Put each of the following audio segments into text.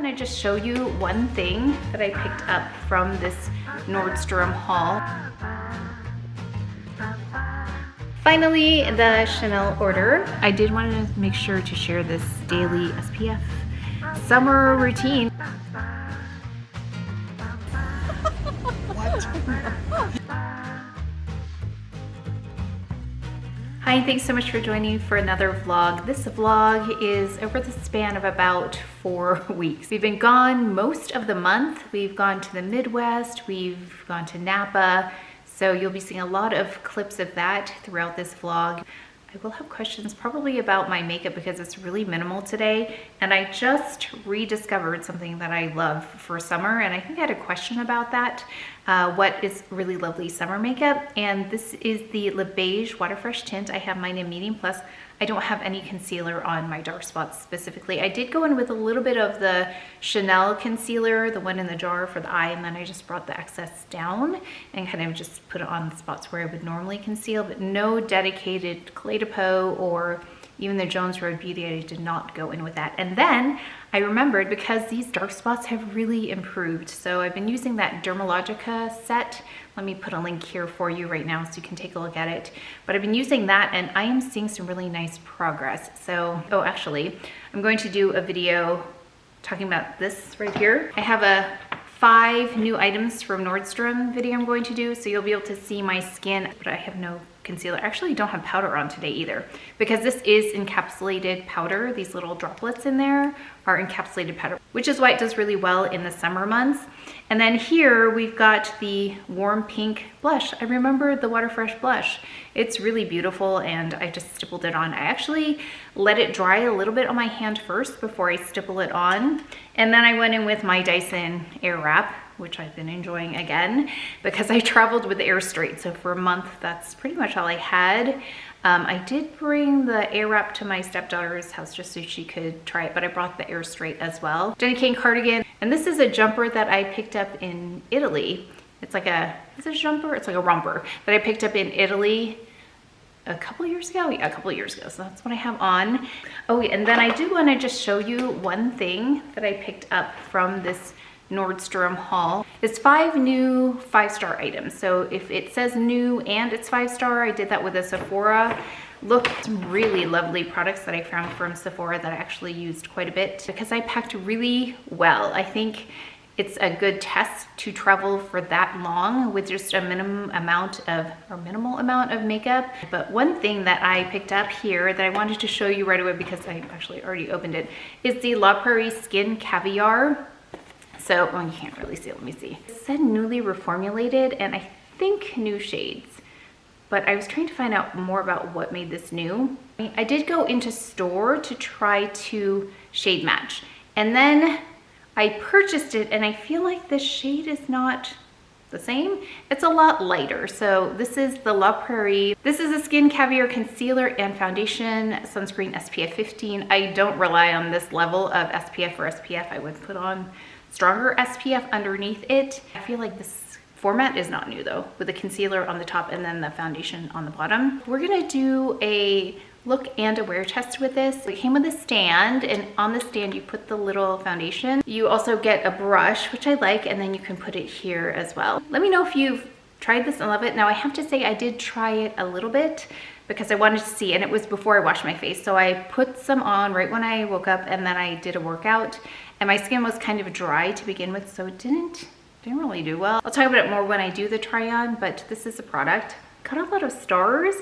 want to just show you one thing that I picked up from this Nordstrom haul. Finally, the Chanel order. I did want to make sure to share this daily SPF summer routine. Hi, thanks so much for joining me for another vlog. This vlog is over the span of about 4 weeks. We've been gone most of the month. We've gone to the Midwest, we've gone to Napa, so you'll be seeing a lot of clips of that throughout this vlog. I will have questions probably about my makeup because it's really minimal today, and I just rediscovered something that I love for summer, and I think I had a question about that. What is really lovely summer makeup? And this is the Le Beige Water Fresh Tint. I have mine in medium plus. I don't have any concealer on my dark spots specifically. I did go in with a little bit of the Chanel concealer, the one in the jar for the eye, and then I just brought the excess down and kind of just put it on the spots where I would normally conceal, but no dedicated Clé de Peau or even the Jones Road Beauty. I did not go in with that. And then I remembered, because these dark spots have really improved, so I've been using that Dermalogica set. Let me put a link here for you right now so you can take a look at it. But I've been using that and I am seeing some really nice progress. So, oh, actually, I'm going to do a video talking about this right here. I have a 5 new items from Nordstrom video I'm going to do, so you'll be able to see my skin, but I have no concealer. I actually don't have powder on today either, because this is encapsulated powder. These little droplets in there are encapsulated powder, which is why it does really well in the summer months. And then here we've got the warm pink blush. I remember the Water Fresh blush. It's really beautiful and I just stippled it on. I actually let it dry a little bit on my hand first before I stipple it on. And then I went in with my Dyson Airwrap, which I've been enjoying again because I traveled with Airstrait. So for a month, that's pretty much all I had. I did bring the Airwrap to my stepdaughter's house just so she could try it, but I brought the Airstrait as well. Jenny Kane cardigan, and this is a jumper that I picked up in Italy. It's like a, is it a jumper? It's like a romper that I picked up in Italy a couple years ago. Yeah, a couple years ago, so that's what I have on. Oh, and then I do want to just show you one thing that I picked up from this Nordstrom haul. It's 5 new 5-star items. So if it says new and it's 5-star, I did that with a Sephora look. Some really lovely products that I found from Sephora that I actually used quite a bit because I packed really well. I think it's a good test to travel for that long with just a minimal amount of makeup. But one thing that I picked up here that I wanted to show you right away because I actually already opened it is the La Prairie Skin Caviar. So, oh, you can't really see it, let me see. It said newly reformulated and I think new shades, but I was trying to find out more about what made this new. I did go into store to try to shade match, and then I purchased it and I feel like the shade is not the same. It's a lot lighter. So this is the La Prairie. This is a Skin Caviar Concealer and Foundation Sunscreen SPF 15. I don't rely on this level of SPF or SPF. I would put on stronger SPF underneath it. I feel like this format is not new though, with the concealer on the top and then the foundation on the bottom. We're gonna do a look and a wear test with this. It came with a stand, and on the stand you put the little foundation. You also get a brush, which I like, and then you can put it here as well. Let me know if you've tried this and love it. Now I have to say I did try it a little bit because I wanted to see, and it was before I washed my face. So I put some on right when I woke up and then I did a workout, and my skin was kind of dry to begin with, so it didn't really do well. I'll talk about it more when I do the try on, but this is a product. Got a lot of stars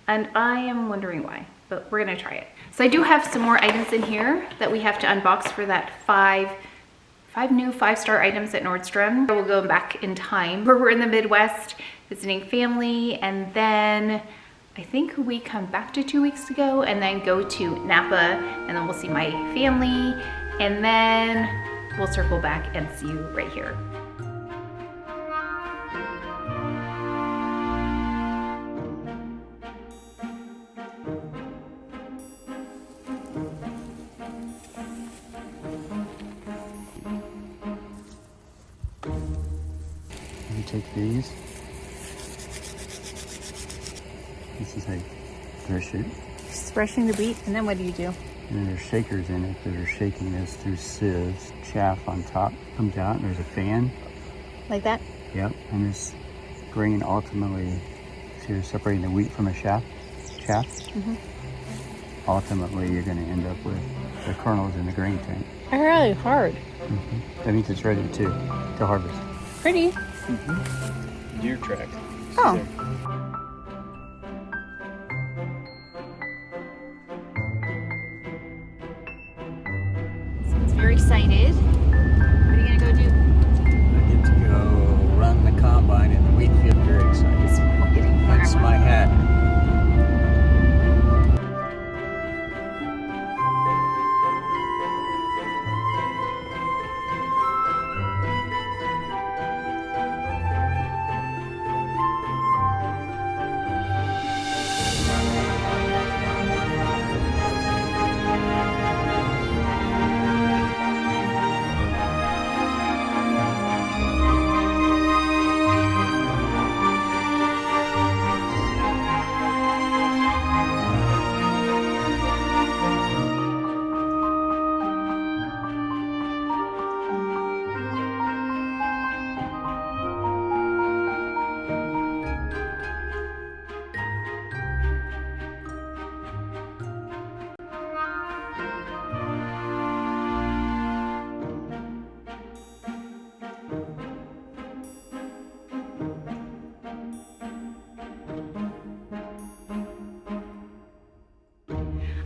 and I am wondering why, but we're gonna try it. So I do have some more items in here that we have to unbox for that 5 new 5-star items at Nordstrom. We'll go back in time where we're in the Midwest visiting family, and then I think we come back to 2 weeks ago and then go to Napa, and then we'll see my family, and then we'll circle back and see you right here. Take these. This is how you brush it. Just brushing the beat, and then what do you do? And then there's shakers in it that are shaking this through sieves. Chaff on top comes out, and there's a fan. Like that? Yep, and this grain ultimately, so you're separating the wheat from a chaff. Ultimately, you're going to end up with the kernels in the grain tank. They're really hard. That means it's ready to harvest. Pretty. Deer track. Oh. Someone's very excited. What are you going to go do? I get to go run the combine in the wheat field. Very excited. That's my hat.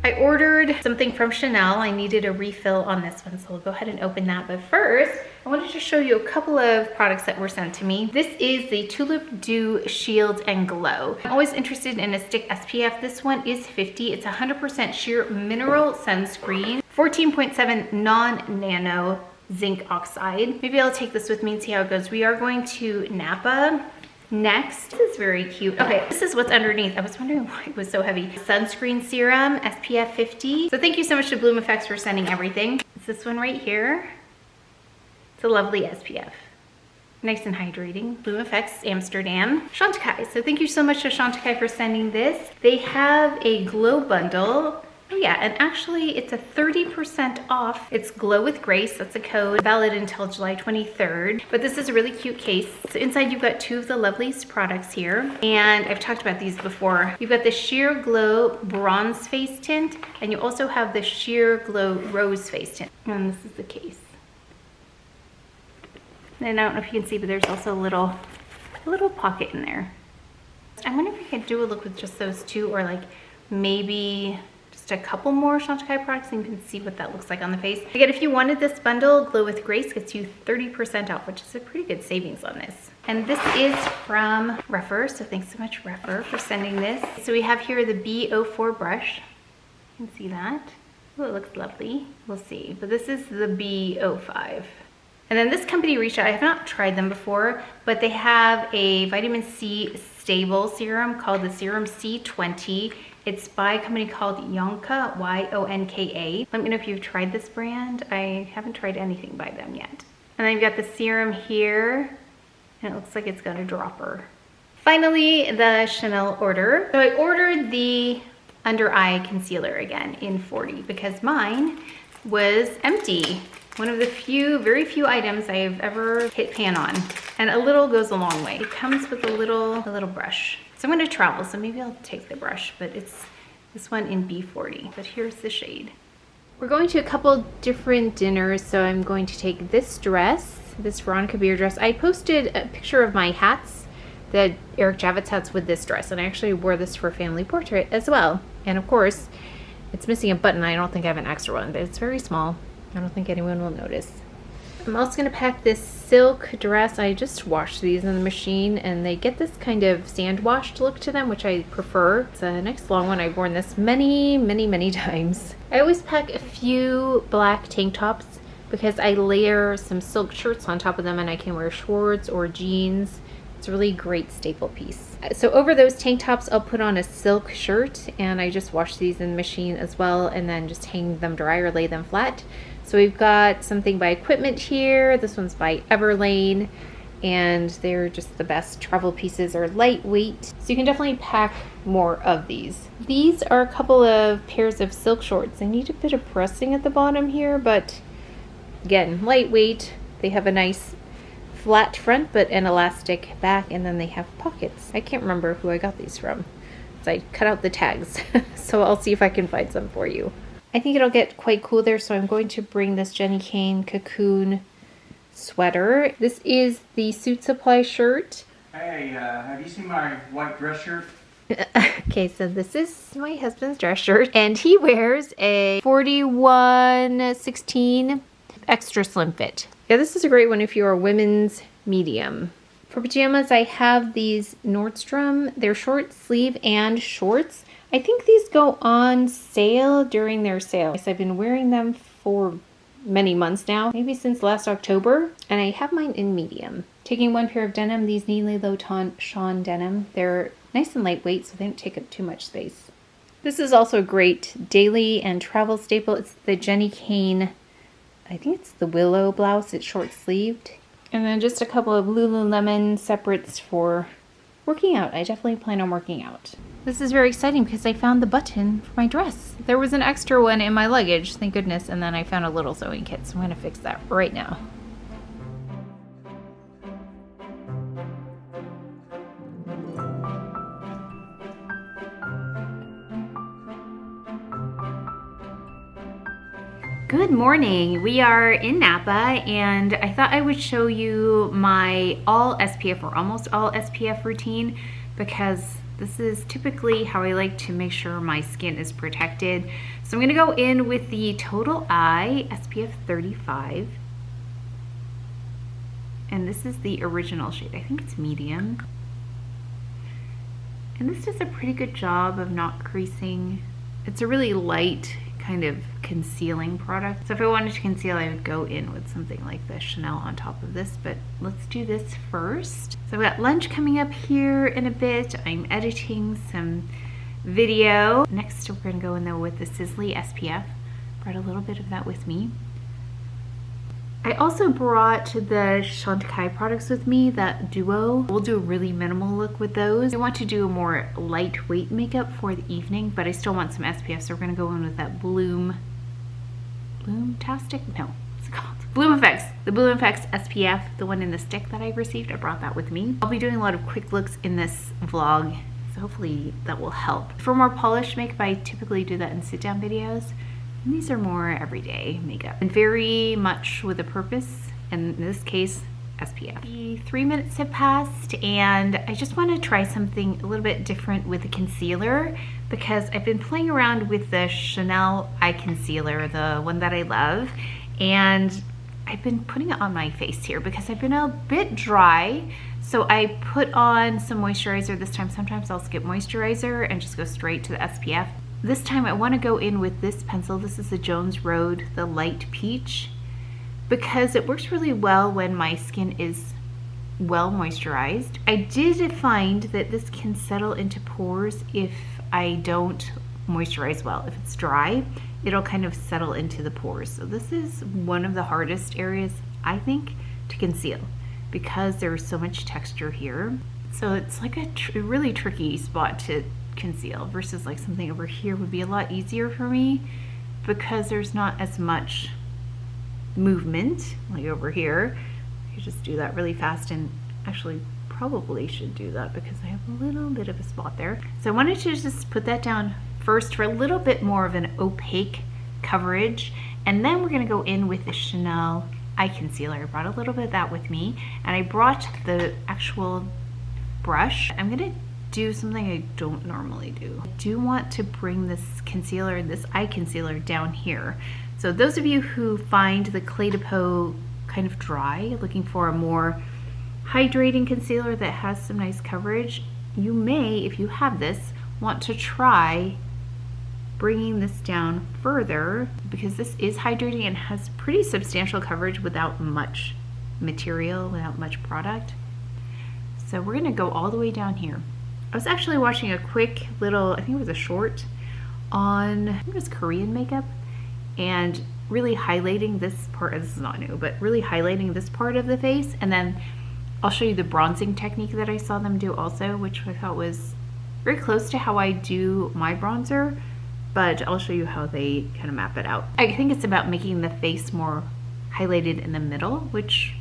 I ordered something from Chanel. I needed a refill on this one, so we'll go ahead and open that. But first, I wanted to show you a couple of products that were sent to me. This is the Tulip Dew Shield and Glow. I'm always interested in a stick SPF. This one is 50. It's 100% sheer mineral sunscreen, 14.7 non-nano zinc oxide. Maybe I'll take this with me and see how it goes. We are going to Napa next. This is very cute. Okay, this is what's underneath. I was wondering why it was so heavy. Sunscreen serum, SPF 50. So thank you so much to Bloom Effects for sending everything. It's this one right here. It's a lovely SPF. Nice and hydrating. Bloom Effects Amsterdam. Chantecaille. So thank you so much to Chantecaille for sending this. They have a glow bundle. Oh yeah, and actually it's a 30% off. It's Glow with Grace, that's a code, valid until July 23rd. But this is a really cute case. So inside you've got two of the loveliest products here. And I've talked about these before. You've got the Sheer Glow Bronze Face Tint, and you also have the Sheer Glow Rose Face Tint. And this is the case. And I don't know if you can see, but there's also a little pocket in there. I wonder if we could do a look with just those two, or like maybe just a couple more Chantecaille products, and you can see what that looks like on the face. Again, if you wanted this bundle, Glow with Grace gets you 30% off, which is a pretty good savings on this. And this is from Reffer, so thanks so much Reffer for sending this. So we have here the B04 brush. You can see that. Oh, it looks lovely. We'll see, but this is the B05. And then this company reached out. I have not tried them before, but they have a vitamin C stable serum called the Serum C20. It's by a company called Yonka, Y-O-N-K-A. Let me know if you've tried this brand. I haven't tried anything by them yet. And then you've got the serum here, and it looks like it's got a dropper. Finally, the Chanel order. So I ordered the under eye concealer again in 40 because mine was empty. One of the very few items I've ever hit pan on. And a little goes a long way. It comes with a little brush. So I'm gonna travel, so maybe I'll take the brush, but it's this one in B40, but here's the shade. We're going to a couple different dinners, so I'm going to take this dress, this Veronica Beer dress. I posted a picture of my hats, the Eric Javits hats with this dress, and I actually wore this for a family portrait as well. And of course, it's missing a button. I don't think I have an extra one, but it's very small. I don't think anyone will notice. I'm also gonna pack this silk dress. I just washed these in the machine and they get this kind of sand washed look to them, which I prefer. It's a nice long one. I've worn this many, many, many times. I always pack a few black tank tops because I layer some silk shirts on top of them and I can wear shorts or jeans. It's a really great staple piece. So over those tank tops, I'll put on a silk shirt, and I just wash these in the machine as well and then just hang them dry or lay them flat. So we've got something by Equipment here. This one's by Everlane. and they're just the best. Travel pieces are lightweight, so you can definitely pack more of these. These are a couple of pairs of silk shorts. They need a bit of pressing at the bottom here, but again, lightweight. They have a nice flat front but an elastic back, and then they have pockets. I can't remember who I got these from, so I cut out the tags. So I'll see if I can find some for you. I think it'll get quite cool there, so I'm going to bring this Jenny Kane cocoon sweater. This is the Suit Supply shirt. Hey, have you seen my white dress shirt? Okay, so this is my husband's dress shirt, and he wears a 41/16 extra slim fit. Yeah, this is a great one if you're a women's medium. For pajamas, I have these Nordstrom. They're short sleeve and shorts. I think these go on sale during their sale. So I've been wearing them for many months now, maybe since last October, and I have mine in medium. Taking one pair of denim, these Nile Loton denim. They're nice and lightweight, so they don't take up too much space. This is also a great daily and travel staple. It's the Jenny Kane, I think it's the willow blouse. It's short sleeved. And then just a couple of Lululemon separates for working out. I definitely plan on working out. This is very exciting because I found the button for my dress. There was an extra one in my luggage, thank goodness, and then I found a little sewing kit, so I'm gonna fix that right now. Good morning. We are in Napa, and I thought I would show you my all SPF or almost all SPF routine, because this is typically how I like to make sure my skin is protected. So I'm gonna go in with the Total Eye SPF 35. And this is the original shade. I think it's medium. And this does a pretty good job of not creasing. It's a really light kind of concealing product. So if I wanted to conceal, I would go in with something like the Chanel on top of this, but let's do this first. So I've got lunch coming up here in a bit. I'm editing some video. Next, we're gonna go in though with the Sisley SPF. Brought a little bit of that with me. I also brought the Chantecaille products with me, that duo. We'll do a really minimal look with those. I want to do a more lightweight makeup for the evening, but I still want some SPF, so we're gonna go in with that Bloomtastic? No, what's it called? Bloom Effects. The Bloom Effects SPF, the one in the stick that I received. I brought that with me. I'll be doing a lot of quick looks in this vlog, so hopefully that will help. For more polished makeup, I typically do that in sit-down videos. And these are more everyday makeup and very much with a purpose, and in this case, SPF. The 3 minutes have passed, and I just want to try something a little bit different with the concealer, because I've been playing around with the Chanel eye concealer, the one that I love, and I've been putting it on my face here because I've been a bit dry. So I put on some moisturizer this time. Sometimes I'll skip moisturizer and just go straight to the SPF. This time I want to go in with this pencil. This is the Jones Road, the light peach, because it works really well when my skin is well moisturized. I did find that this can settle into pores if I don't moisturize well. If it's dry, it'll kind of settle into the pores. So this is one of the hardest areas, I think, to conceal because there's so much texture here. So it's like a really tricky spot to conceal versus like something over here would be a lot easier for me because there's not as much movement like over here. You just do that really fast, and actually probably should do that because I have a little bit of a spot there. So I wanted to just put that down first for a little bit more of an opaque coverage, and then we're going to go in with the Chanel eye concealer. I brought a little bit of that with me, and I brought the actual brush. I'm going to do something I don't normally do. I do want to bring this concealer, this eye concealer, down here. So those of you who find the Clé de Peau kind of dry, looking for a more hydrating concealer that has some nice coverage, you may, if you have this, want to try bringing this down further, because this is hydrating and has pretty substantial coverage without much material, without much product. So we're gonna go all the way down here. I was actually watching a quick little, I think it was a short on, I think it was Korean makeup, and really highlighting this part. This is not new, but really highlighting this part of the face, and then I'll show you the bronzing technique that I saw them do also, which I thought was very close to how I do my bronzer, but I'll show you how they kind of map it out. I think it's about making the face more highlighted in the middle, which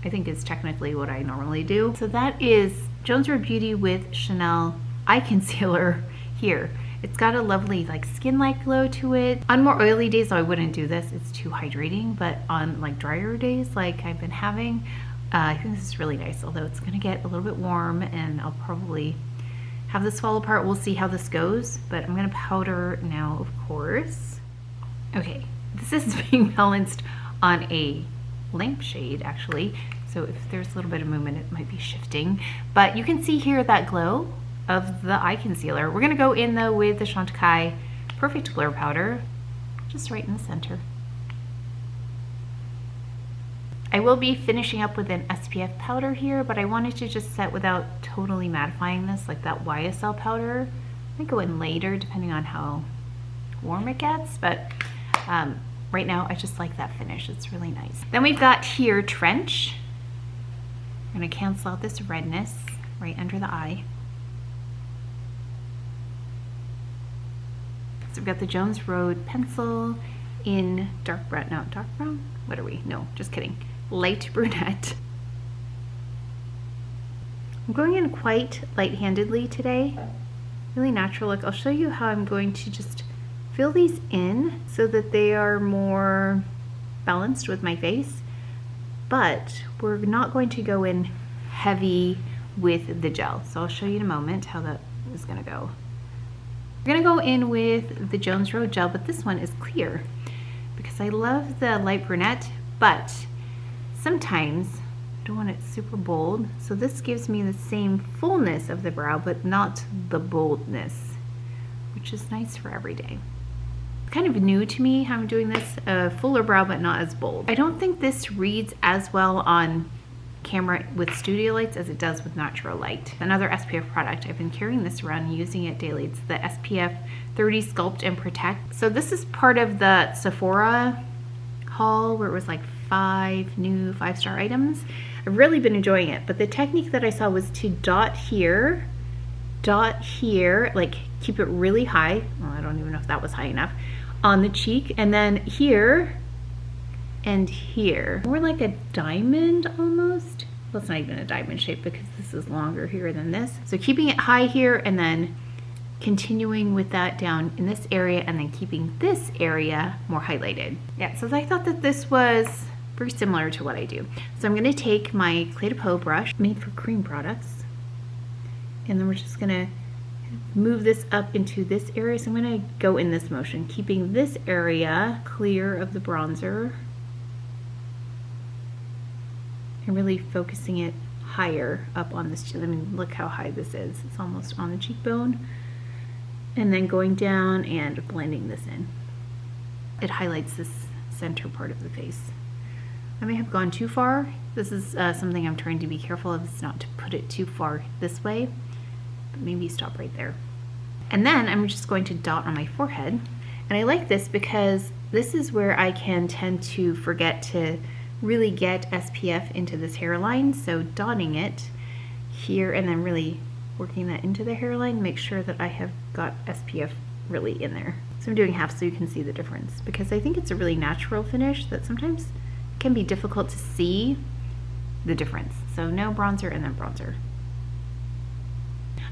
I think is technically what I normally do. So that is Jones Road Beauty with Chanel Eye Concealer here. It's got a lovely like skin-like glow to it. On more oily days, I wouldn't do this. It's too hydrating, but on like drier days like I've been having, I think this is really nice, although it's gonna get a little bit warm and I'll probably have this fall apart. We'll see how this goes, but I'm gonna powder now, of course. Okay, this is being balanced on a lampshade actually, so if there's a little bit of movement, it might be shifting, but you can see here that glow of the eye concealer. We're gonna go in though with the Chantecaille Perfect Blur Powder, just right in the center. I will be finishing up with an SPF powder here, but I wanted to just set without totally mattifying this, like that YSL powder. I might go in later depending on how warm it gets, but right now I just like that finish. It's really nice. Then we've got here Trench. I'm gonna cancel out this redness right under the eye. So we've got the Jones Road pencil in dark brown, no, dark brown? What are we? No, just kidding. Light brunette. I'm going in quite light-handedly today. Really natural look. I'll show you how I'm going to just fill these in so that they are more balanced with my face, but we're not going to go in heavy with the gel. So I'll show you in a moment how that is gonna go. We're gonna go in with the Jones Road gel, but this one is clear because I love the light brunette, but sometimes I don't want it super bold. So this gives me the same fullness of the brow, but not the boldness, which is nice for every day. It's kind of new to me how I'm doing this, fuller brow, but not as bold. I don't think this reads as well on camera with studio lights as it does with natural light. Another SPF product, I've been carrying this around, using it daily. It's the SPF 30 Sculpt and Protect. So this is part of the Sephora haul where it was like 5 new 5-star items. I've really been enjoying it, but the technique that I saw was to dot here, like keep it really high. Well, I don't even know if that was high enough on the cheek, and then here and here, more like a diamond almost. Well, it's not even a diamond shape because this is longer here than this. So keeping it high here and then continuing with that down in this area and then keeping this area more highlighted. Yeah, so I thought that this was very similar to what I do. So I'm gonna take my Clé de Peau brush made for cream products, and then we're just gonna move this up into this area. So I'm gonna go in this motion, keeping this area clear of the bronzer and really focusing it higher up on this. I mean, look how high this is. It's almost on the cheekbone. And then going down and blending this in. It highlights this center part of the face. I may have gone too far. This is something I'm trying to be careful of, is not to put it too far this way, but maybe stop right there. And then I'm just going to dot on my forehead. And I like this because this is where I can tend to forget to really get SPF into this hairline. So dotting it here and then really working that into the hairline, make sure that I have got SPF really in there. So I'm doing half so you can see the difference, because I think it's a really natural finish that sometimes can be difficult to see the difference. So no bronzer and then bronzer.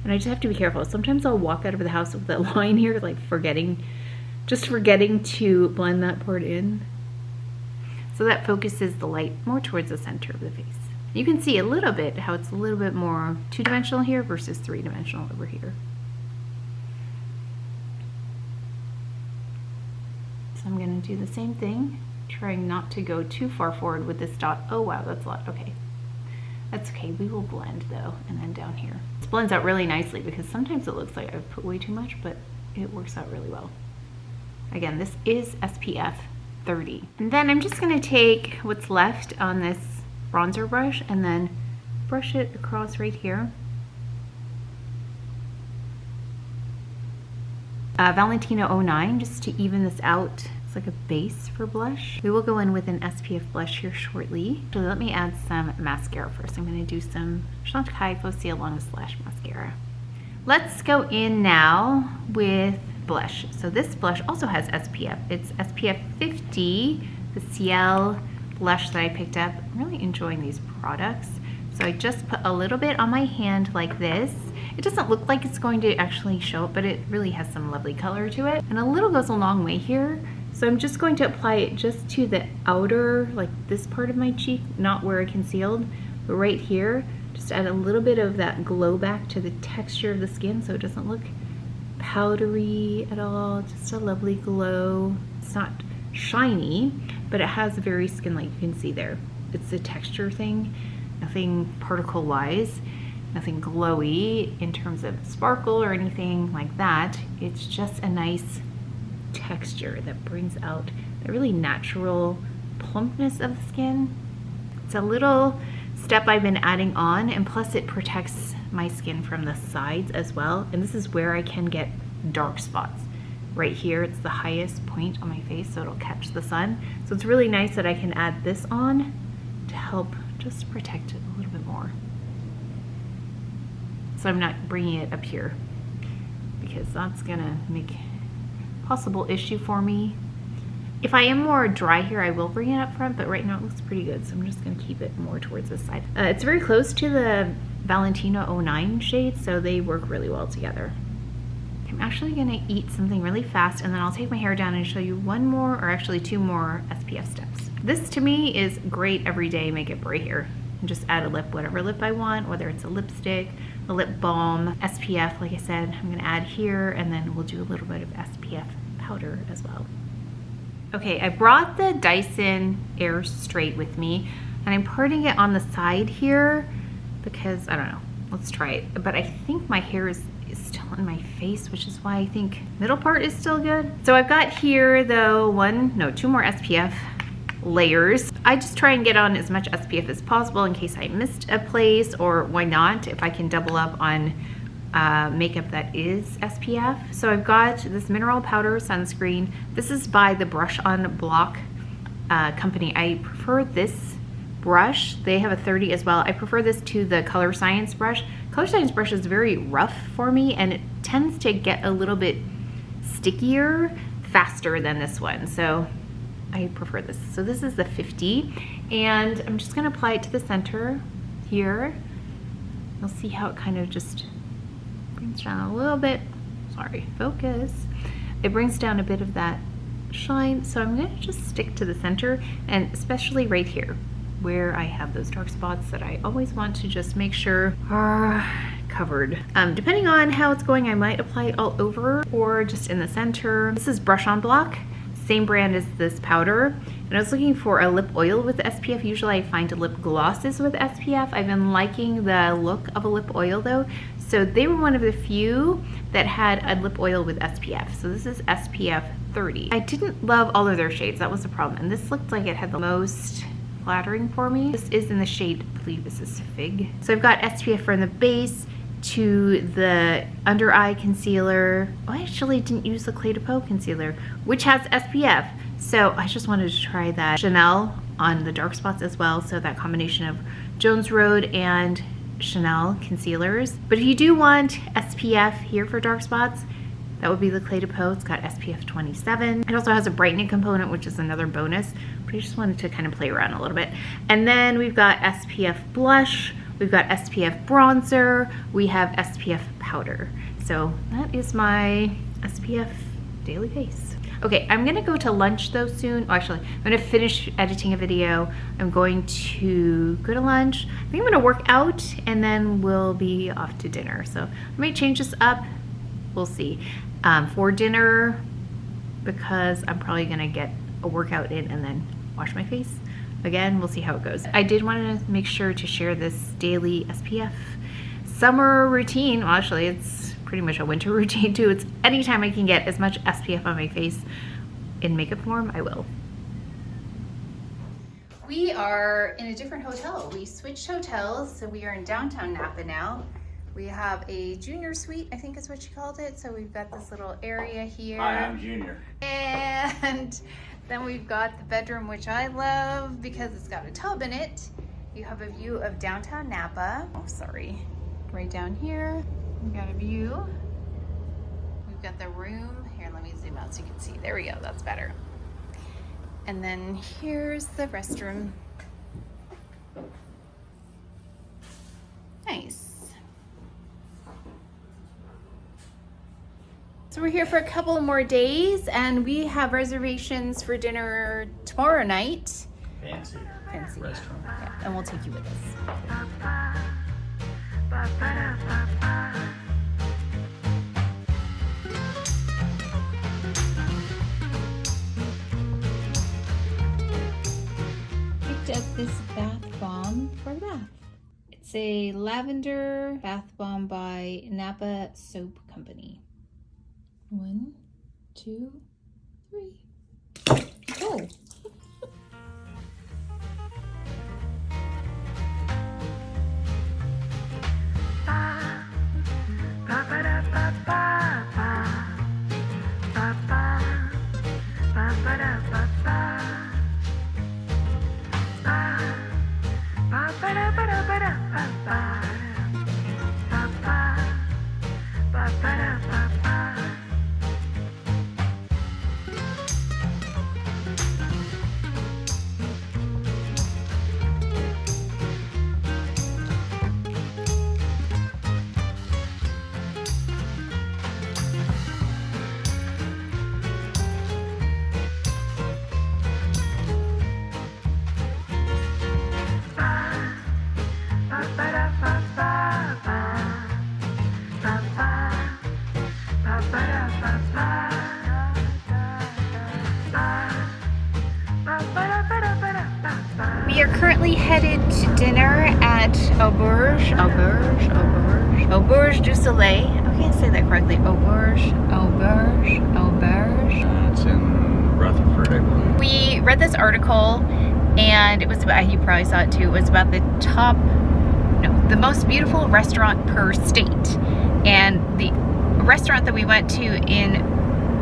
And I just have to be careful. Sometimes I'll walk out of the house with that line here, like just forgetting to blend that part in. So that focuses the light more towards the center of the face. You can see a little bit how it's a little bit more 2-dimensional here versus 3-dimensional over here. So I'm going to do the same thing, trying not to go too far forward with this dot. Oh wow, that's a lot. Okay. That's okay. We will blend though, and then down here. This blends out really nicely because sometimes it looks like I've put way too much, but it works out really well. Again, this is SPF 30. And then I'm just going to take what's left on this bronzer brush and then brush it across right here. Valentino 09, just to even this out. It's like a base for blush. We will go in with an SPF blush here shortly. So let me add some mascara first. I'm going to do some Shanghai Fossil Long Slash mascara. Let's go in now with blush. So this blush also has SPF. It's SPF 50, the Ciele blush that I picked up. I'm really enjoying these products. So I just put a little bit on my hand like this. It doesn't look like it's going to actually show up, but it really has some lovely color to it. And a little goes a long way here. So I'm just going to apply it just to the outer, like this part of my cheek, not where I concealed, but right here. Just add a little bit of that glow back to the texture of the skin so it doesn't look powdery at all. Just a lovely glow. It's not shiny, but it has very skin-like. You can see there. It's a texture thing, nothing particle-wise. Nothing glowy in terms of sparkle or anything like that. It's just a nice texture that brings out the really natural plumpness of the skin. It's a little step I've been adding on, and plus it protects my skin from the sides as well. And this is where I can get dark spots. Right here, it's the highest point on my face, so it'll catch the sun. So it's really nice that I can add this on to help just protect it a little bit more. So I'm not bringing it up here because that's gonna make a possible issue for me. If I am more dry here, I will bring it up front, but right now it looks pretty good, so I'm just gonna keep it more towards this side. It's very close to the Valentino 09 shade, so they work really well together. I'm actually gonna eat something really fast, and then I'll take my hair down and show you one more, or actually two more SPF steps. This to me is great everyday makeup right here. And just add a lip, whatever lip I want, whether it's a lipstick, a lip balm, SPF, like I said, I'm gonna add here, and then we'll do a little bit of SPF powder as well. Okay, I brought the Dyson Airstrait with me, and I'm putting it on the side here because, I don't know, let's try it. But I think my hair is still in my face, which is why I think middle part is still good. So I've got here though two more SPF layers. I just try and get on as much SPF as possible in case I missed a place, or why not if I can double up on makeup that is SPF. So I've got this mineral powder sunscreen. This is by the Brush on Block company. I prefer this brush. They have a 30 as well. I prefer this to the Color Science brush. Color Science brush is very rough for me, and it tends to get a little bit stickier faster than this one. So I prefer this. So this is the 50, and I'm just gonna apply it to the center here. You'll see how it kind of just brings down a little bit. Sorry, focus. It brings down a bit of that shine. So I'm gonna just stick to the center, and especially right here where I have those dark spots that I always want to just make sure are covered. Depending on how it's going, I might apply it all over or just in the center. This is Brush on Block. Same brand as this powder, and I was looking for a lip oil with SPF. Usually I find lip glosses with SPF. I've been liking the look of a lip oil though, so they were one of the few that had a lip oil with SPF. So this is SPF 30. I didn't love all of their shades, that was the problem, and this looked like it had the most flattering for me. This is in the shade, I believe this is Fig. So I've got SPF from the base to the under eye concealer. Oh, I actually didn't use the Clé de Peau concealer, which has SPF. So I just wanted to try that Chanel on the dark spots as well. So that combination of Jones Road and Chanel concealers. But if you do want SPF here for dark spots, that would be the Clé de Peau. It's got SPF 27. It also has a brightening component, which is another bonus, but I just wanted to kind of play around a little bit. And then we've got SPF blush, we've got SPF bronzer, we have SPF powder. So that is my SPF daily face. Okay, I'm gonna go to lunch though soon. Oh, actually, I'm gonna finish editing a video. I'm going to go to lunch. I think I'm gonna work out, and then we'll be off to dinner. So I might change this up, we'll see. For dinner, because I'm probably gonna get a workout in and then wash my face. Again, we'll see how it goes. I did want to make sure to share this daily SPF summer routine. Well, actually, it's pretty much a winter routine too. It's anytime I can get as much SPF on my face in makeup form, I will. We are in a different hotel. We switched hotels, so we are in downtown Napa now. We have a junior suite, I think is what she called it. So we've got this little area here. Hi, I'm Junior. And then we've got the bedroom, which I love because it's got a tub in it. You have a view of downtown Napa. Oh, sorry. Right down here, we've got a view. We've got the room. Here, let me zoom out so you can see. There we go, that's better. And then here's the restroom. Nice. So we're here for a couple more days and we have reservations for dinner tomorrow night. Fancy. Fancy. Restaurant. Yeah, and we'll take you with us. Picked up this bath bomb for the bath. It's a lavender bath bomb by Napa Soap Company. 1, 2, 3. Oh. We are currently headed to dinner at Auberge du Soleil. I can't say that correctly. Auberge. It's in Rutherford, I believe. We read this article, and it was about, you probably saw it too, it was about the the most beautiful restaurant per state. And the restaurant that we went to in,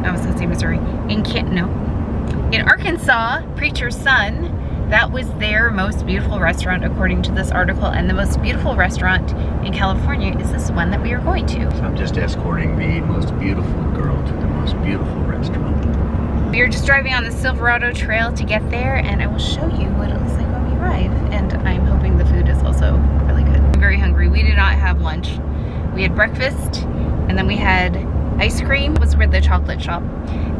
I was gonna say Missouri, in Arkansas, Preacher's Son, that was their most beautiful restaurant according to this article, and the most beautiful restaurant in California is this one that we are going to. So I'm just escorting the most beautiful girl to the most beautiful restaurant. We are just driving on the Silverado Trail to get there, and I will show you what it looks like when we arrive. And I'm hoping the food is also really good. I'm very hungry. We did not have lunch. We had breakfast, and then we had ice cream. It was with the chocolate shop.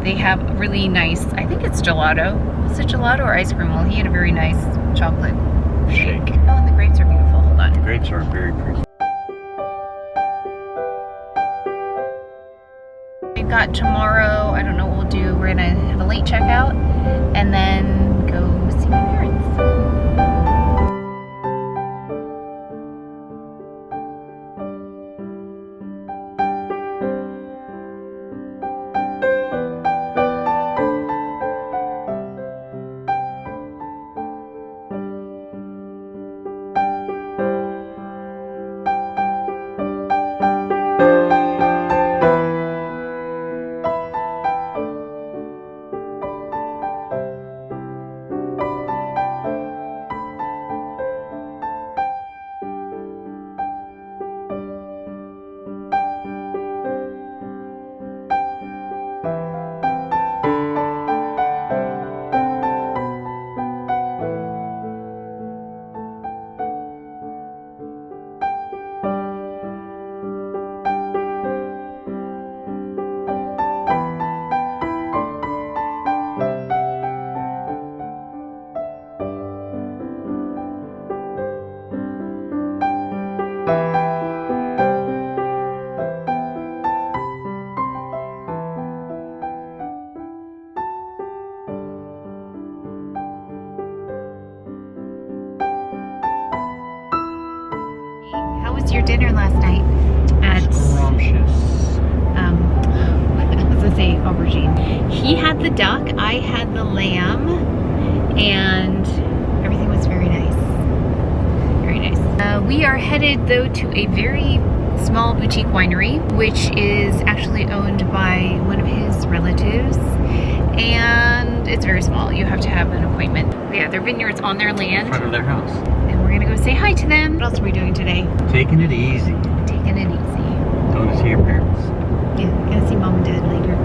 They have really nice, I think it's gelato. Was it gelato or ice cream? Well, he had a very nice chocolate shake. Oh, and the grapes are beautiful. Hold on. The grapes are very pretty. We've got tomorrow, I don't know what we'll do. We're gonna have a late checkout and then go see my parents. Your dinner last night at Scrumptious. I was gonna say aubergine. He had the duck, I had the lamb, and everything was very nice. Very nice. We are headed though to a very small boutique winery, which is actually owned by one of his relatives. And it's very small. You have to have an appointment. Yeah, their vineyard's on their land. In front of their house. And we're gonna go say hi to them. What else are we doing today? Taking it easy. Taking it easy. Going to see your parents. Yeah, gonna see mom and dad later.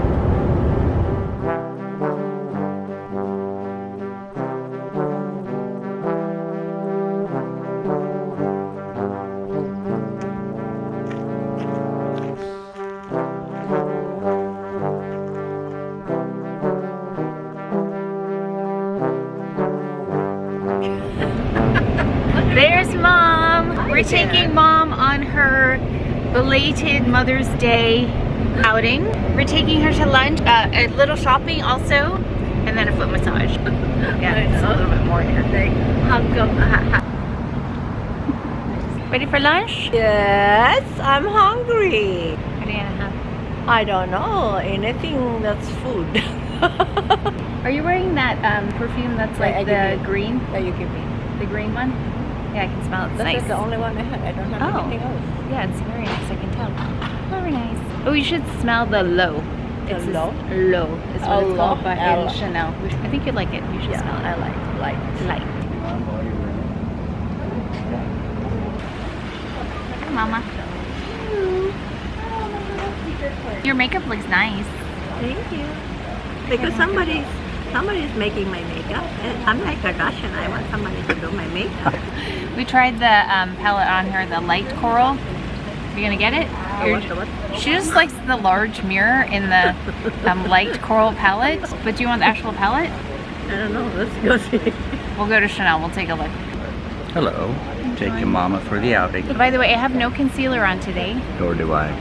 There's Mom. We're taking Mom on her belated Mother's Day outing. We're taking her to lunch, a little shopping also, and then a foot massage. Yeah, it's a little bit more here. Ready for lunch? Yes, I'm hungry. What are you gonna have? I don't know, anything that's food. Are you wearing that perfume that's Yeah, I like give the you. green? That you give me. The green one? Yeah, I can smell it. It's That's nice. the only one I had. I don't have Oh. anything else. Yeah, it's very nice. I can tell. Very nice. Oh, you should smell the low. The It's low? Low is what it's Low? called by Low. Chanel. I think you'd like it. You should smell it. I like light. Light. Hey, Mama. Your makeup looks nice. Thank you. Because somebody's making my makeup. And I'm like a Russian. I want somebody to do my makeup. We tried the palette on her, the light coral. You gonna get it? What? She just likes the large mirror in the light coral palette. But do you want the actual palette? I don't know. Let's go see. We'll go to Chanel. We'll take a look. Hello. Taking Mama for the outing. By the way, I have no concealer on today. Or do I?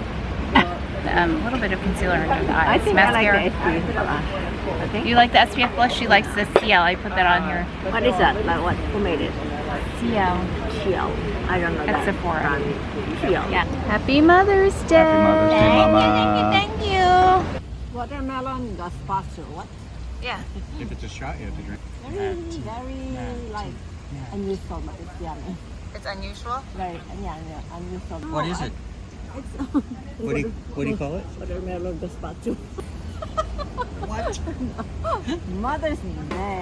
A little bit of concealer under the eyes. I think Mascara. I like the SPF blush. Okay. You like the SPF blush? She likes the Ciele. I put that on here. What is that? Like what? Who made it? Ciele. Ciele. I don't know At that. Sephora. brand. Ciele. Yeah. Happy Mother's Day. Happy Mother's Day, Mama. Thank you. Watermelon gazpacho. What? Yeah. If it's a shot, you have to drink. Very like unusual, but it's yummy. It's unusual. Very unusual. What is it? It's What do you call it? watermelon gazpacho. What? Mother's Day.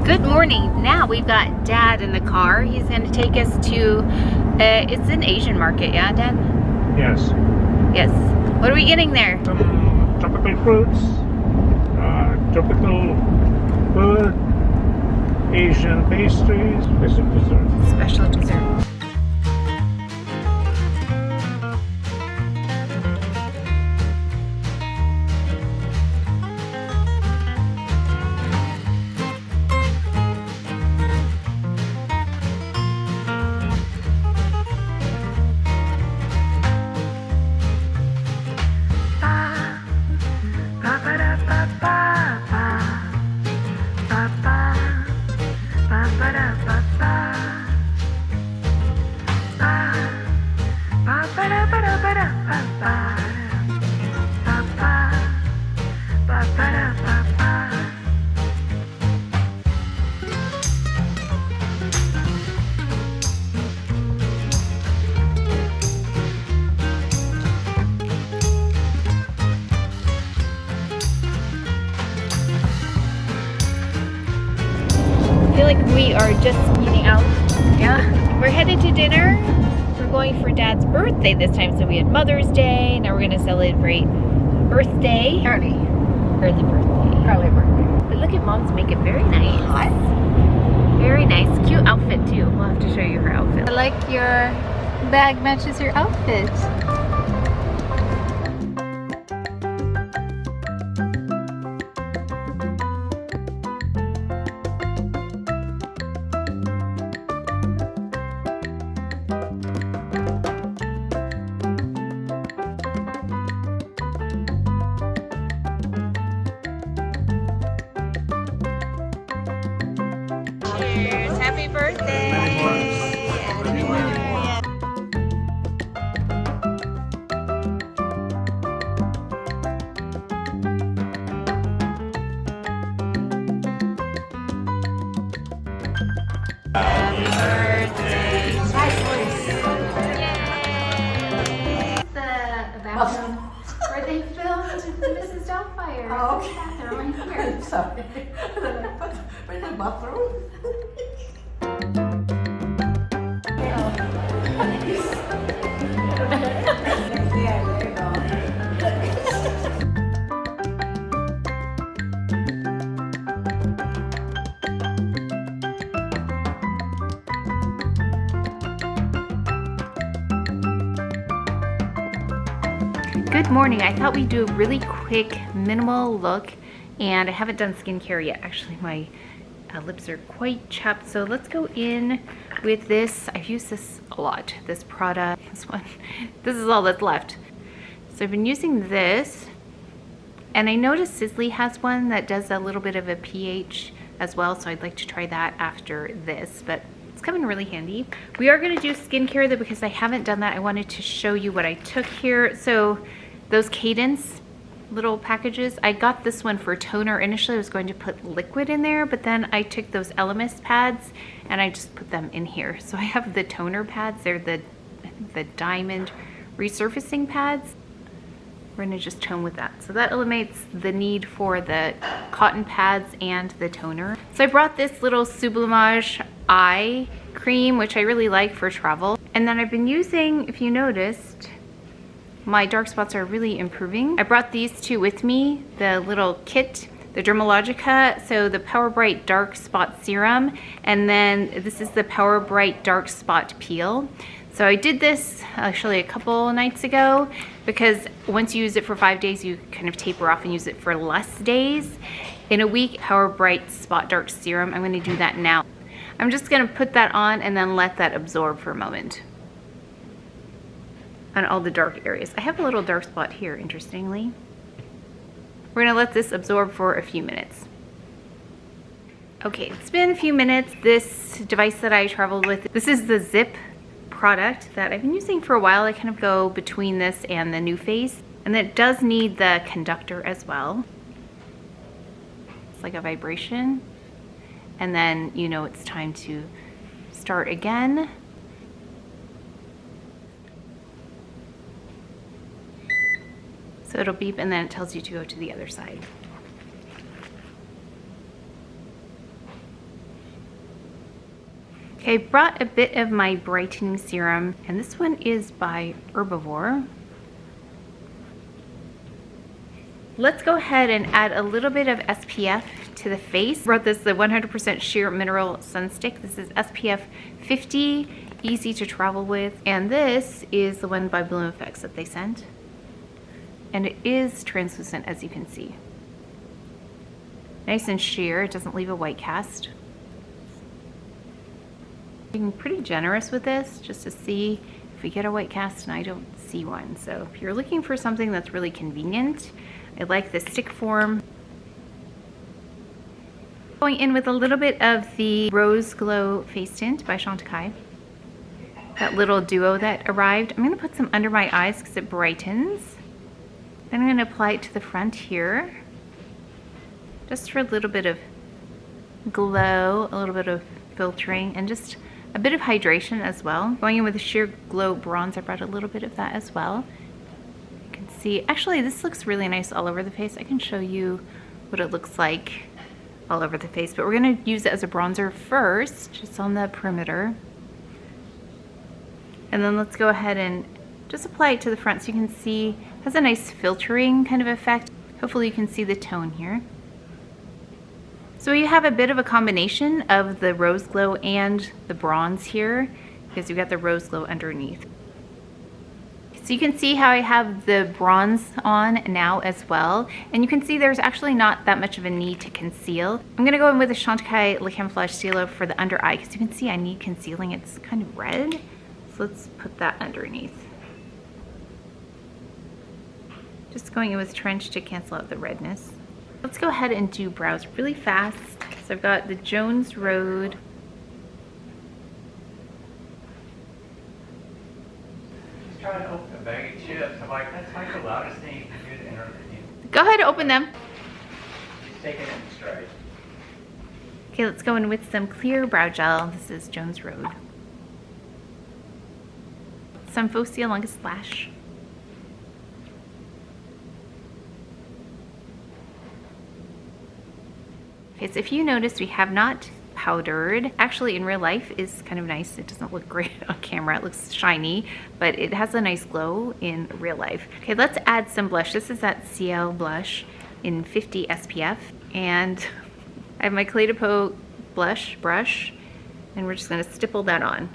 Good morning. Now we've got Dad in the car. He's going to take us to, it's an Asian market, yeah, Dad? Yes. Yes. What are we getting there? Some tropical fruits, tropical food, Asian pastries, special dessert. Special dessert. I feel like we are just eating out. Yeah. We're headed to dinner. We're going for Dad's birthday this time. So we had Mother's Day. Now we're going to celebrate birthday. Early birthday. Early birthday. But look at Mom's makeup. Very nice. Very nice. Cute outfit too. We'll have to show you her outfit. I like your bag matches your outfit. here. Oh, It's in the okay. bathroom right here. Sorry. We're in the bathroom. Yeah, there you go. Good morning. I thought we'd do a really quick minimal look, and I haven't done skincare yet. Actually, my lips are quite chapped, so let's go in with this. I've used this a lot, this Prada, this one. This is all that's left. So I've been using this, and I noticed Sisley has one that does a little bit of a pH as well, so I'd like to try that after this, but it's coming really handy. We are gonna do skincare though, because I haven't done that. I wanted to show you what I took here. So those Cadence little packages, I got this one for toner. Initially I was going to put liquid in there, but then I took those Elemis pads and I just put them in here. So I have the toner pads. They're the diamond resurfacing pads. We're gonna just tone with that. So that eliminates the need for the cotton pads and the toner. So I brought this little Sublimate Eye Cream, which I really like for travel. And then I've been using, if you noticed, my dark spots are really improving. I brought these two with me, the little kit, the Dermalogica, so the Powerbright Dark Spot Serum, and then this is the Powerbright Dark Spot Peel. So I did this actually a couple nights ago, because once you use it for 5 days, you kind of taper off and use it for less days. In a week, Powerbright Spot Dark Serum, I'm gonna do that now. I'm just gonna put that on and then let that absorb for a moment on all the dark areas. I have a little dark spot here, interestingly. We're gonna let this absorb for a few minutes. Okay, it's been a few minutes. This device that I traveled with, this is the Ziip product that I've been using for a while. I kind of go between this and the New Face, and it does need the conductor as well. It's like a vibration, and then you know it's time to start again. So it'll beep and then it tells you to go to the other side. Okay, I brought a bit of my brightening serum, and this one is by Herbivore. Let's go ahead and add a little bit of SPF to the face. I brought this, the 100% Sheer Mineral Sun Stick. This is SPF 50, easy to travel with. And this is the one by Bloom Effects that they sent. And it is translucent, as you can see. Nice and sheer, it doesn't leave a white cast. Being pretty generous with this, just to see if we get a white cast, and I don't see one. So if you're looking for something that's really convenient, I like the stick form. Going in with a little bit of the Rose Glow Face Tint by Chantecaille. That little duo that arrived. I'm gonna put some under my eyes because it brightens. Then I'm gonna apply it to the front here, just for a little bit of glow, a little bit of filtering, and just a bit of hydration as well. Going in with the Sheer Glow Bronze, I brought a little bit of that as well. You can see, actually this looks really nice all over the face. I can show you what it looks like all over the face, but we're gonna use it as a bronzer first, just on the perimeter. And then let's go ahead and just apply it to the front so you can see, it has a nice filtering kind of effect. Hopefully you can see the tone here. So you have a bit of a combination of the Rose Glow and the bronze here, because you've got the Rose Glow underneath. So you can see how I have the bronze on now as well, and you can see there's actually not that much of a need to conceal. I'm gonna go in with the Chantecaille Le Camoflauge Stylo for the under eye, because you can see I need concealing. It's kind of red, so let's put that underneath. Just going in with Trench to cancel out the redness. Let's go ahead and do brows really fast. So I've got the Jones Road. He's trying to open a bag of chips. I'm like, that's like the loudest thing you can do to interrupt you. Go ahead, open them. He's taking it in stride. Okay, let's go in with some clear brow gel. This is Jones Road. Some Foci along a slash. Okay, so if you notice, we have not powdered. Actually, in real life is kind of nice. It doesn't look great on camera. It looks shiny, but it has a nice glow in real life. Okay, let's add some blush. This is that Ciele blush in 50 SPF. And I have my Clay de Peau blush brush, and we're just gonna stipple that on.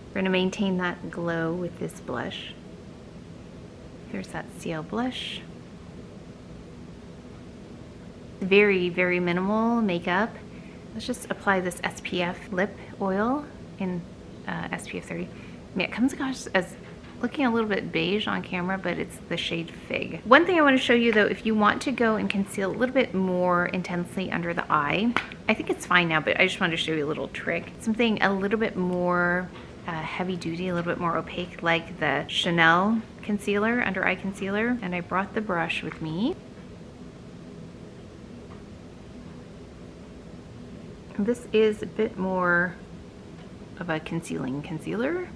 We're gonna maintain that glow with this blush. There's that Ciele blush. Very, very minimal makeup. Let's just apply this SPF Lip Oil in SPF 30. Yeah, it comes across as looking a little bit beige on camera, but it's the shade Fig. One thing I want to show you though, if you want to go and conceal a little bit more intensely under the eye, I think it's fine now, but I just wanted to show you a little trick. Something a little bit more heavy duty, a little bit more opaque, like the Chanel concealer, under eye concealer. And I brought the brush with me. This is a bit more of a concealing concealer.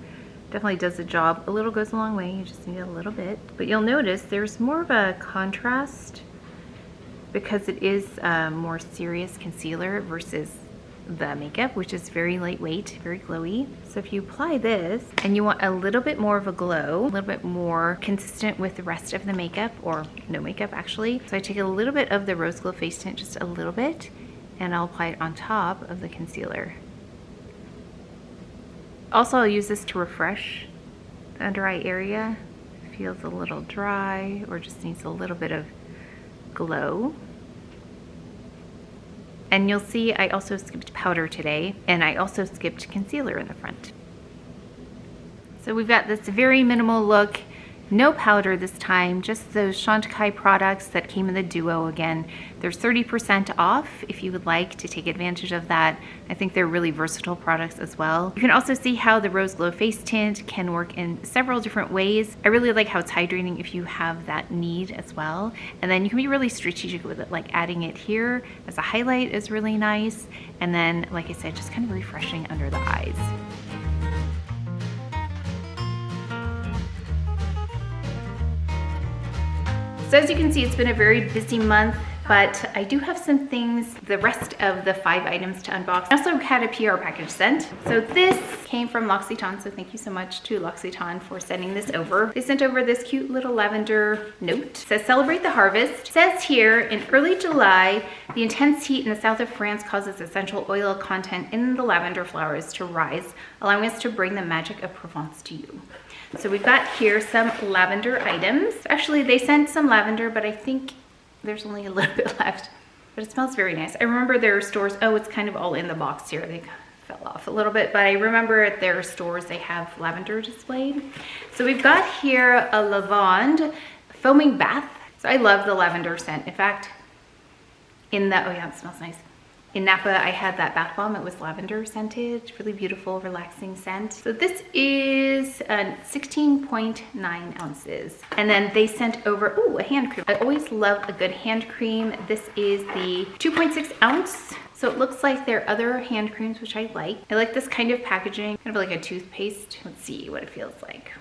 Definitely does the job. A little goes a long way. You just need a little bit. But you'll notice there's more of a contrast because it is a more serious concealer versus the makeup, which is very lightweight, very glowy. So if you apply this and you want a little bit more of a glow, a little bit more consistent with the rest of the makeup, or no makeup actually. So I take a little bit of the Rose Glow Face Tint, just a little bit, and I'll apply it on top of the concealer. Also, I'll use this to refresh the under eye area. If it feels a little dry or just needs a little bit of glow. And you'll see I also skipped powder today, and I also skipped concealer in the front. So we've got this very minimal look. No powder this time, just those Chantecaille products that came in the duo again. There's 30% off if you would like to take advantage of that. I think they're really versatile products as well. You can also see how the Rose Glow Face Tint can work in several different ways. I really like how it's hydrating if you have that need as well. And then you can be really strategic with it, like adding it here as a highlight is really nice. And then, like I said, just kind of refreshing under the eyes. So as you can see, it's been a very busy month, but I do have some things, the rest of the 5 items to unbox. I also had a PR package sent. So this came from L'Occitane, so thank you so much to L'Occitane for sending this over. They sent over this cute little lavender note. It says, celebrate the harvest. It says here, in early July, the intense heat in the south of France causes essential oil content in the lavender flowers to rise, allowing us to bring the magic of Provence to you. So we've got here some lavender items. Actually, they sent some lavender, but I think there's only a little bit left. But it smells very nice. I remember there are stores, oh, it's kind of all in the box here. They fell off a little bit, but I remember at their stores they have lavender displayed. So we've got here a lavande foaming bath. So I love the lavender scent. In fact, in the, oh yeah, it smells nice. In Napa, I had that bath bomb. It was lavender scented, really beautiful, relaxing scent. So this is 16.9 ounces. And then they sent over, ooh, a hand cream. I always love a good hand cream. This is the 2.6 ounce. So it looks like their other hand creams, which I like. I like this kind of packaging, kind of like a toothpaste. Let's see what it feels like.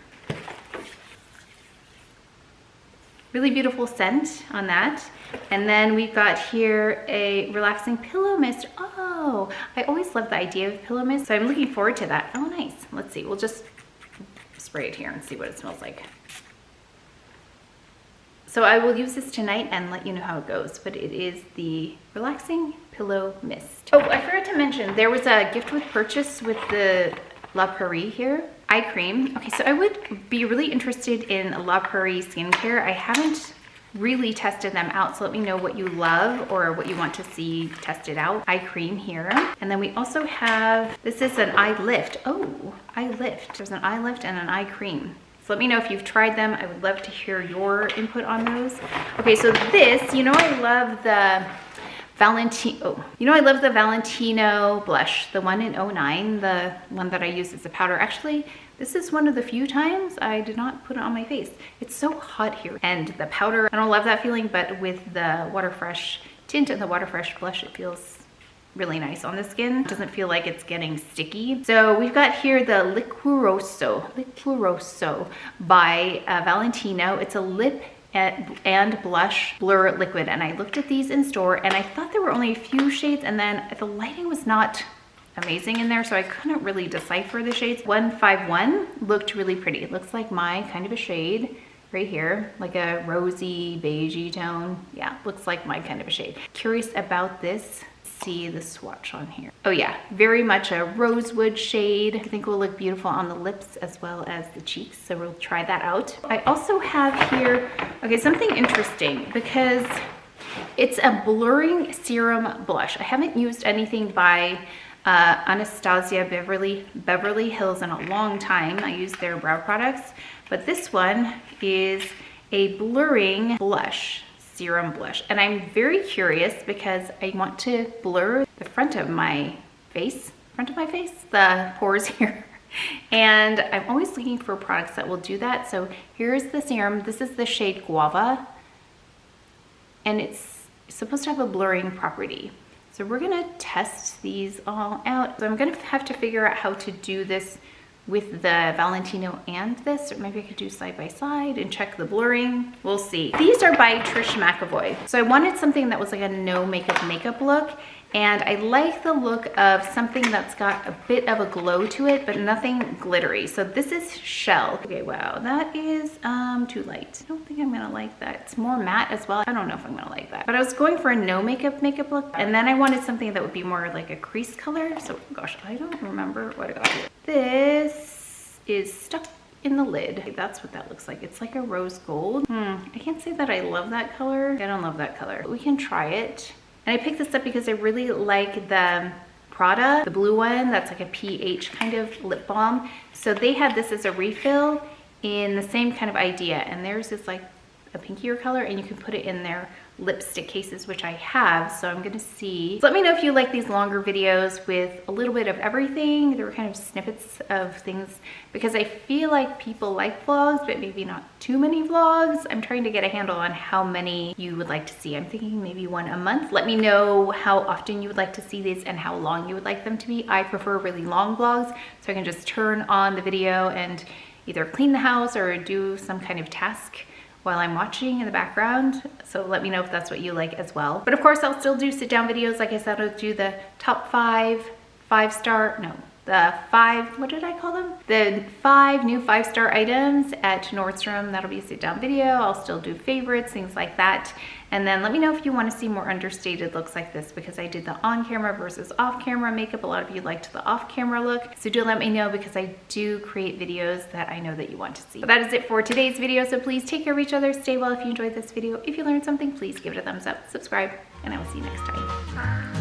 Really beautiful scent on that. And then we've got here a relaxing pillow mist. Oh, I always love the idea of pillow mist, so I'm looking forward to that. Oh, nice. Let's see, we'll just spray it here and see what it smells like. So I will use this tonight and let you know how it goes, but it is the relaxing pillow mist. Oh, I forgot to mention, there was a gift with purchase with the La Prairie here. Eye cream. Okay, so I would be really interested in La Prairie skincare. I haven't really tested them out, so let me know what you love or what you want to see tested out. Eye cream here. And then we also have, this is an eye lift. Oh, eye lift. There's an eye lift and an eye cream. So let me know if you've tried them. I would love to hear your input on those. Okay, so this, you know, I love the Valentino Blush, the one in 09, the one that I use as a powder. Actually, this is one of the few times I did not put it on my face. It's so hot here. And the powder, I don't love that feeling, but with the Water Fresh tint and the Water Fresh blush, it feels really nice on the skin. It doesn't feel like it's getting sticky. So we've got here the Liquoroso by Valentino. It's a lip and Blush Blur Liquid. And I looked at these in store and I thought there were only a few shades, and then the lighting was not amazing in there, so I couldn't really decipher the shades. 151 looked really pretty. It looks like my kind of a shade right here, like a rosy beigey tone. Yeah, looks like my kind of a shade. Curious about this. See the swatch on here. Oh yeah, very much a rosewood shade. I think will look beautiful on the lips as well as the cheeks, so we'll try that out. I also have here, okay, something interesting because it's a blurring serum blush. I haven't used anything by Anastasia Beverly Hills in a long time. I use their brow products, but this one is a blurring blush, serum blush, and I'm very curious because I want to blur the front of my face, the pores here, and I'm always looking for products that will do that. So here's the serum. This is the shade Guava, and it's supposed to have a blurring property. So we're gonna test these all out. So I'm gonna have to figure out how to do this with the Valentino and this, or maybe I could do side by side and check the blurring. We'll see. These are by Trish McEvoy. So I wanted something that was like a no makeup look, and I like the look of something that's got a bit of a glow to it, but nothing glittery. So this is Shell. Okay, wow, that is too light. I don't think I'm gonna like that. It's more matte as well. I don't know if I'm gonna like that. But I was going for a no makeup look, and then I wanted something that would be more like a crease color. So gosh, I don't remember what I got here. This is stuck in the lid. Okay, that's what that looks like. It's like a rose gold. I can't say that I love that color. I don't love that color, but we can try it. And I picked this up because I really like the Prada, the blue one, that's like a pH kind of lip balm. So they had this as a refill in the same kind of idea, and theirs is like a pinkier color, and you can put it in their lipstick cases, which I have. So I'm gonna see. So let me know if you like these longer videos with a little bit of everything. There were kind of snippets of things because I feel like people like vlogs, but maybe not too many vlogs. I'm trying to get a handle on how many you would like to see. I'm thinking maybe one a month. Let me know how often you would like to see these and how long you would like them to be. I prefer really long vlogs, so I can just turn on the video and either clean the house or do some kind of task while I'm watching in the background. So let me know if that's what you like as well. But of course, I'll still do sit down videos. Like I said, I'll do the top what did I call them? The 5 new 5-star items at Nordstrom. That'll be a sit down video. I'll still do favorites, things like that. And then let me know if you want to see more understated looks like this, because I did the on camera versus off camera makeup. A lot of you liked the off camera look. So do let me know, because I do create videos that I know that you want to see. But that is it for today's video. So please take care of each other. Stay well. If you enjoyed this video, if you learned something, please give it a thumbs up, subscribe, and I will see you next time.